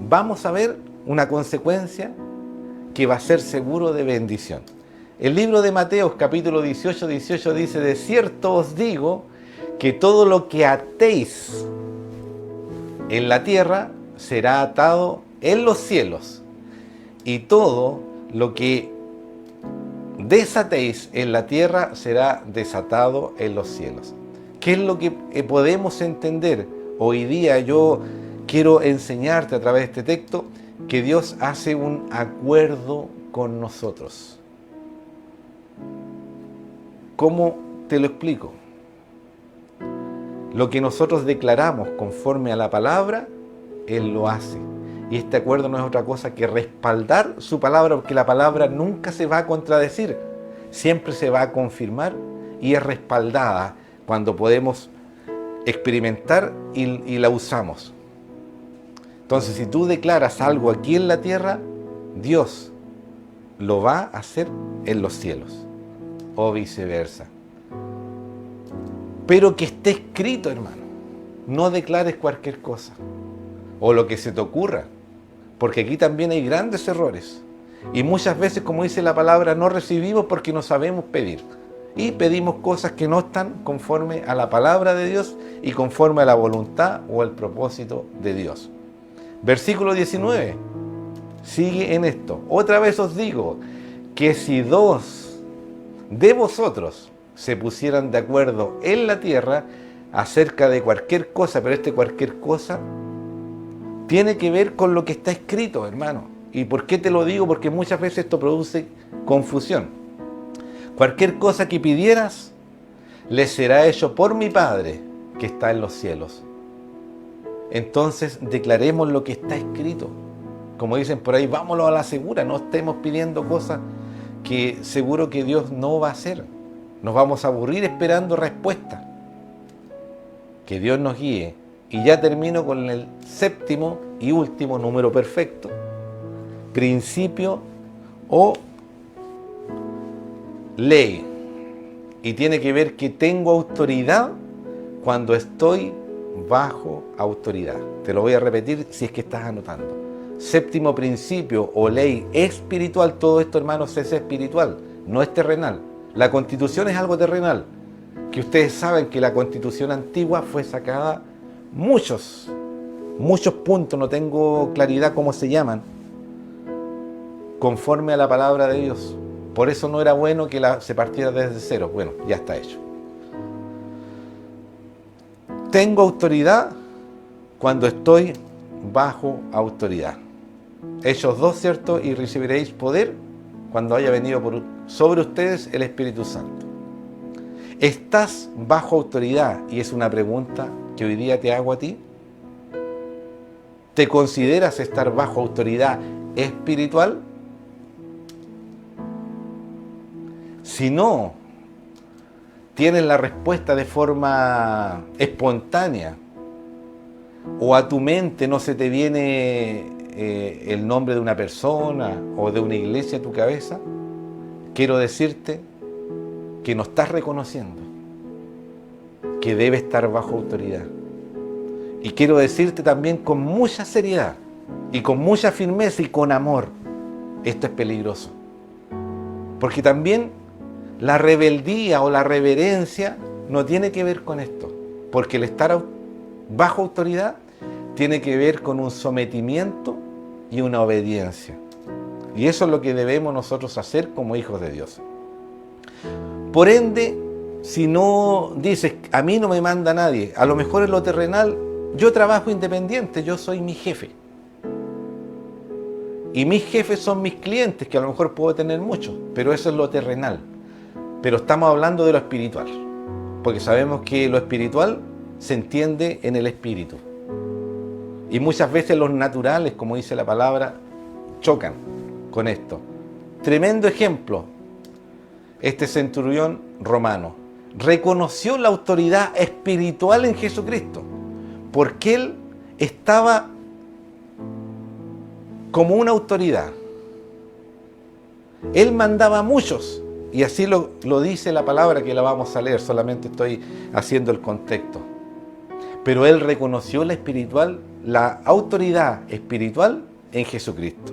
vamos a ver una consecuencia que va a ser seguro de bendición. El libro de Mateo, capítulo 18 dice: de cierto os digo que todo lo que atéis en la tierra será atado en los cielos, y todo lo que desatéis en la tierra será desatado en los cielos. ¿Qué es lo que podemos entender? Hoy día yo quiero enseñarte a través de este texto que Dios hace un acuerdo con nosotros. ¿Cómo te lo explico? Lo que nosotros declaramos conforme a la palabra, Él lo hace. Y este acuerdo no es otra cosa que respaldar su palabra, porque la palabra nunca se va a contradecir, siempre se va a confirmar y es respaldada cuando podemos experimentar y la usamos. Entonces, si tú declaras algo aquí en la tierra, Dios lo va a hacer en los cielos, o viceversa. Pero que esté escrito, hermano. No declares cualquier cosa o lo que se te ocurra, porque aquí también hay grandes errores. Y muchas veces, como dice la palabra, no recibimos porque no sabemos pedir. Y pedimos cosas que no están conforme a la palabra de Dios y conforme a la voluntad o el propósito de Dios. Versículo 19. Sigue en esto. Otra vez os digo que si dos de vosotros se pusieran de acuerdo en la tierra acerca de cualquier cosa, pero cualquier cosa tiene que ver con lo que está escrito, hermano. ¿Y por qué te lo digo? Porque muchas veces esto produce confusión. Cualquier cosa que pidieras, le será hecho por mi Padre que está en los cielos. Entonces declaremos lo que está escrito. Como dicen por ahí, vámonos a la segura, no estemos pidiendo cosas que seguro que Dios no va a hacer. Nos vamos a aburrir esperando respuestas. Que Dios nos guíe. Y ya termino con el séptimo y último número perfecto. Principio o ley. Y tiene que ver que tengo autoridad cuando estoy bajo autoridad. Te lo voy a repetir si es que estás anotando. Séptimo principio o ley espiritual. Todo esto, hermanos, es espiritual, no es terrenal. La Constitución es algo terrenal, que ustedes saben que la Constitución antigua fue sacada muchos puntos, no tengo claridad cómo se llaman, conforme a la palabra de Dios. Por eso no era bueno que se partiera desde cero. Bueno, ya está hecho. Tengo autoridad cuando estoy bajo autoridad. Hechos 2, ¿cierto? Y recibiréis poder cuando haya venido sobre ustedes el Espíritu Santo. ¿Estás bajo autoridad? Y es una pregunta que hoy día te hago a ti. ¿Te consideras estar bajo autoridad espiritual? Si no tienes la respuesta de forma espontánea, o a tu mente no se te viene el nombre de una persona o de una iglesia a tu cabeza, quiero decirte que no estás reconociendo que debe estar bajo autoridad. Y quiero decirte también con mucha seriedad y con mucha firmeza y con amor, esto es peligroso. Porque también la rebeldía o la reverencia no tiene que ver con esto. Porque el estar bajo autoridad tiene que ver con un sometimiento y una obediencia. Y eso es lo que debemos nosotros hacer como hijos de Dios. Por ende, si no dices, a mí no me manda nadie, a lo mejor en lo terrenal, yo trabajo independiente, yo soy mi jefe. Y mis jefes son mis clientes, que a lo mejor puedo tener muchos, pero eso es lo terrenal. Pero estamos hablando de lo espiritual, porque sabemos que lo espiritual se entiende en el espíritu. Y muchas veces los naturales, como dice la palabra, chocan con esto. Tremendo ejemplo. Este centurión romano reconoció la autoridad espiritual en Jesucristo, porque él estaba como una autoridad. Él mandaba a muchos, y así lo dice la palabra que la vamos a leer, solamente estoy haciendo el contexto. pero él reconoció la autoridad espiritual en Jesucristo.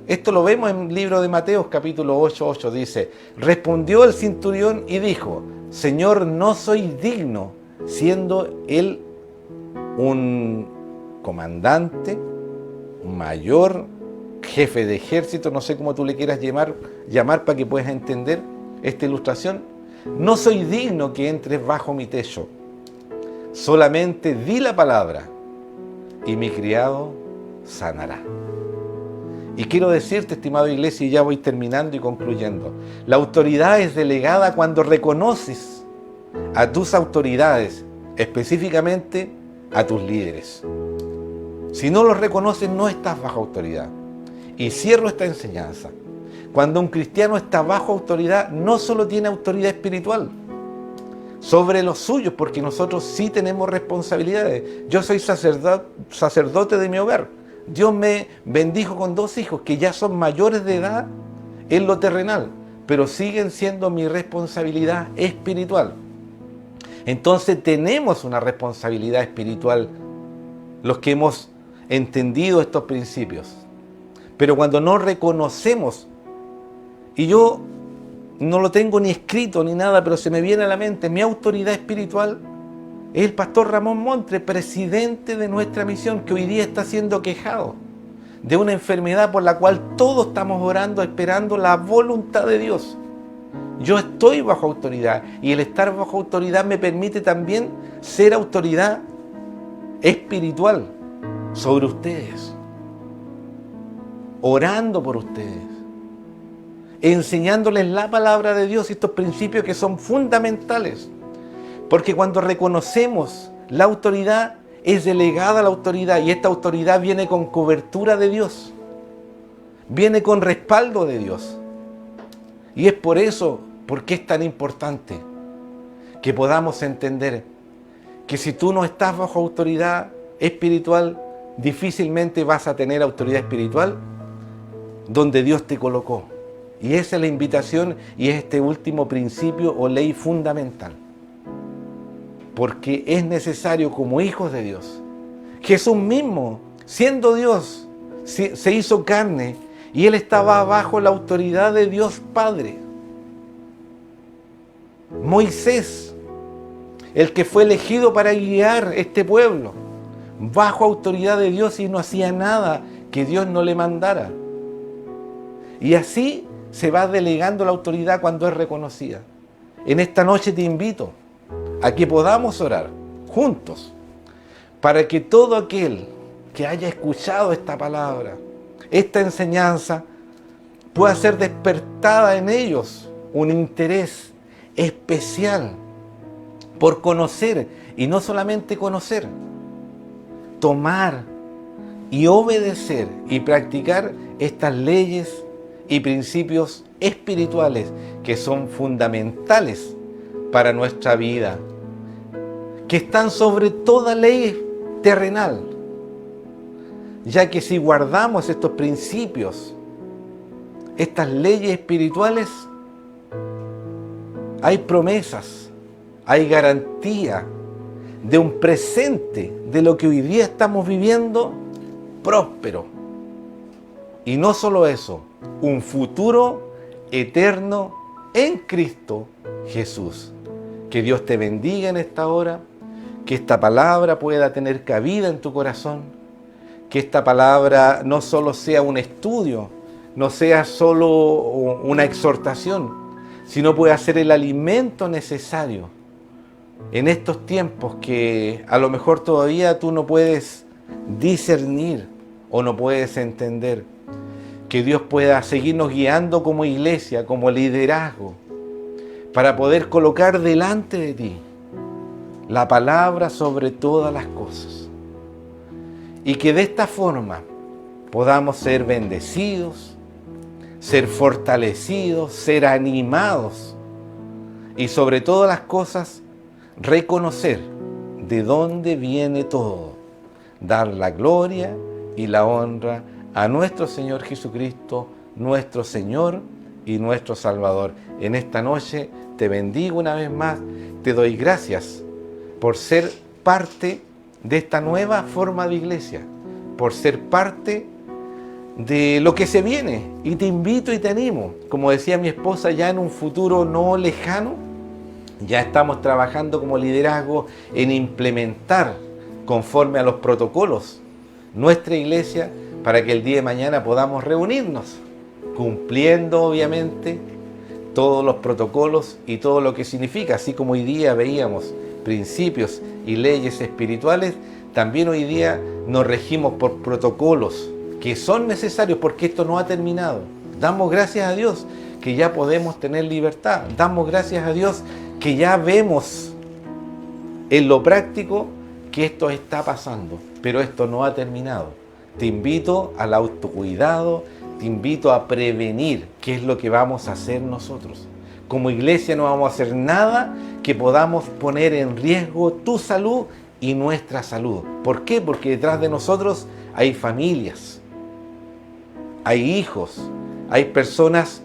Esto lo vemos en el libro de Mateo, capítulo 8:8, dice: respondió el centurión y dijo: Señor, no soy digno, siendo él un comandante, un mayor, jefe de ejército, no sé cómo tú le quieras llamar para que puedas entender esta ilustración. No soy digno que entres bajo mi techo. Solamente di la palabra y mi criado sanará. Y quiero decirte, estimado iglesia, y ya voy terminando y concluyendo, la autoridad es delegada cuando reconoces a tus autoridades, específicamente a tus líderes. Si no los reconoces, no estás bajo autoridad. Y cierro esta enseñanza. Cuando un cristiano está bajo autoridad, no solo tiene autoridad espiritual sobre los suyos, porque nosotros sí tenemos responsabilidades. Yo soy sacerdote de mi hogar. Dios me bendijo con 2 hijos que ya son mayores de edad en lo terrenal, pero siguen siendo mi responsabilidad espiritual. Entonces tenemos una responsabilidad espiritual los que hemos entendido estos principios. Pero cuando no reconocemos, y yo no lo tengo ni escrito ni nada, pero se me viene a la mente, mi autoridad espiritual es el pastor Ramón Montre, presidente de nuestra misión, que hoy día está siendo quejado de una enfermedad por la cual todos estamos orando, esperando la voluntad de Dios. Yo estoy bajo autoridad, y el estar bajo autoridad me permite también ser autoridad espiritual sobre ustedes, orando por ustedes, enseñándoles la palabra de Dios y estos principios que son fundamentales. Porque cuando reconocemos la autoridad, es delegada la autoridad, y esta autoridad viene con cobertura de Dios, viene con respaldo de Dios. Y es por eso, porque es tan importante que podamos entender que si tú no estás bajo autoridad espiritual, difícilmente vas a tener autoridad espiritual donde Dios te colocó. Y esa es la invitación, y es este último principio o ley fundamental. Porque es necesario, como hijos de Dios, Jesús mismo, siendo Dios, se hizo carne, y Él estaba bajo la autoridad de Dios Padre. Moisés, el que fue elegido para guiar este pueblo, bajo autoridad de Dios, y no hacía nada que Dios no le mandara. Y así se va delegando la autoridad cuando es reconocida. En esta noche te invito a que podamos orar juntos para que todo aquel que haya escuchado esta palabra, esta enseñanza, pueda ser despertada en ellos un interés especial por conocer, y no solamente conocer, tomar y obedecer y practicar estas leyes y principios espirituales que son fundamentales para nuestra vida, que están sobre toda ley terrenal, ya que si guardamos estos principios, estas leyes espirituales, hay promesas, hay garantía de un presente de lo que hoy día estamos viviendo próspero. Y no solo eso, un futuro eterno en Cristo Jesús. Que Dios te bendiga en esta hora, que esta palabra pueda tener cabida en tu corazón, que esta palabra no solo sea un estudio, no sea solo una exhortación, sino pueda ser el alimento necesario en estos tiempos que a lo mejor todavía tú no puedes discernir o no puedes entender. Que Dios pueda seguirnos guiando como iglesia, como liderazgo, para poder colocar delante de ti la palabra sobre todas las cosas. Y que de esta forma podamos ser bendecidos, ser fortalecidos, ser animados, y sobre todas las cosas reconocer de dónde viene todo. Dar la gloria y la honra a nuestro Señor Jesucristo, nuestro Señor y nuestro Salvador. En esta noche te bendigo una vez más, te doy gracias por ser parte de esta nueva forma de iglesia, por ser parte de lo que se viene. Y te invito y te animo. Como decía mi esposa, ya en un futuro no lejano, ya estamos trabajando como liderazgo en implementar conforme a los protocolos nuestra iglesia para que el día de mañana podamos reunirnos, cumpliendo obviamente todos los protocolos y todo lo que significa. Así como hoy día veíamos principios y leyes espirituales, también hoy día nos regimos por protocolos que son necesarios porque esto no ha terminado. Damos gracias a Dios que ya podemos tener libertad. Damos gracias a Dios que ya vemos en lo práctico que esto está pasando, pero esto no ha terminado. Te invito al autocuidado, te invito a prevenir qué es lo que vamos a hacer nosotros. Como iglesia no vamos a hacer nada que podamos poner en riesgo tu salud y nuestra salud. ¿Por qué? Porque detrás de nosotros hay familias, hay hijos, hay personas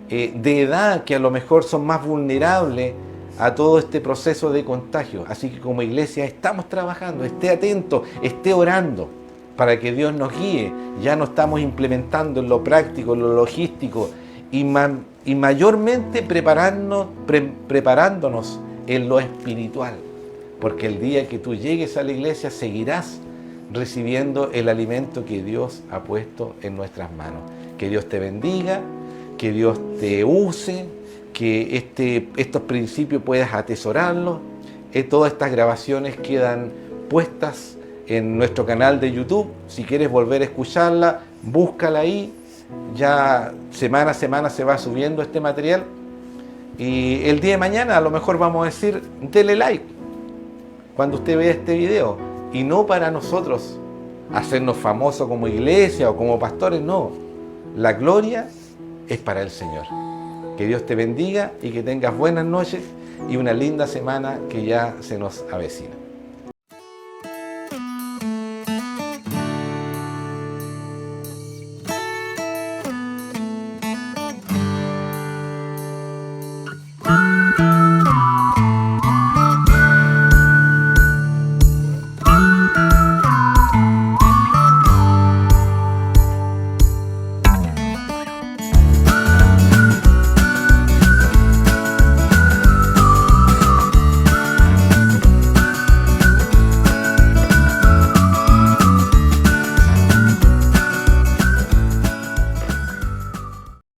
de edad que a lo mejor son más vulnerables a todo este proceso de contagio. Así que como iglesia estamos trabajando, esté atento, esté orando para que Dios nos guíe. Ya no estamos implementando en lo práctico, en lo logístico y mayormente preparándonos en lo espiritual. Porque el día que tú llegues a la iglesia seguirás recibiendo el alimento que Dios ha puesto en nuestras manos. Que Dios te bendiga, que Dios te use, que estos principios puedas atesorarlos. Todas estas grabaciones quedan puestas en nuestro canal de YouTube. Si quieres volver a escucharla, búscala ahí. Ya semana a semana se va subiendo este material. Y el día de mañana a lo mejor vamos a decir, dele like cuando usted vea este video. Y no para nosotros hacernos famosos como iglesia o como pastores, no. La gloria es para el Señor. Que Dios te bendiga y que tengas buenas noches y una linda semana que ya se nos avecina.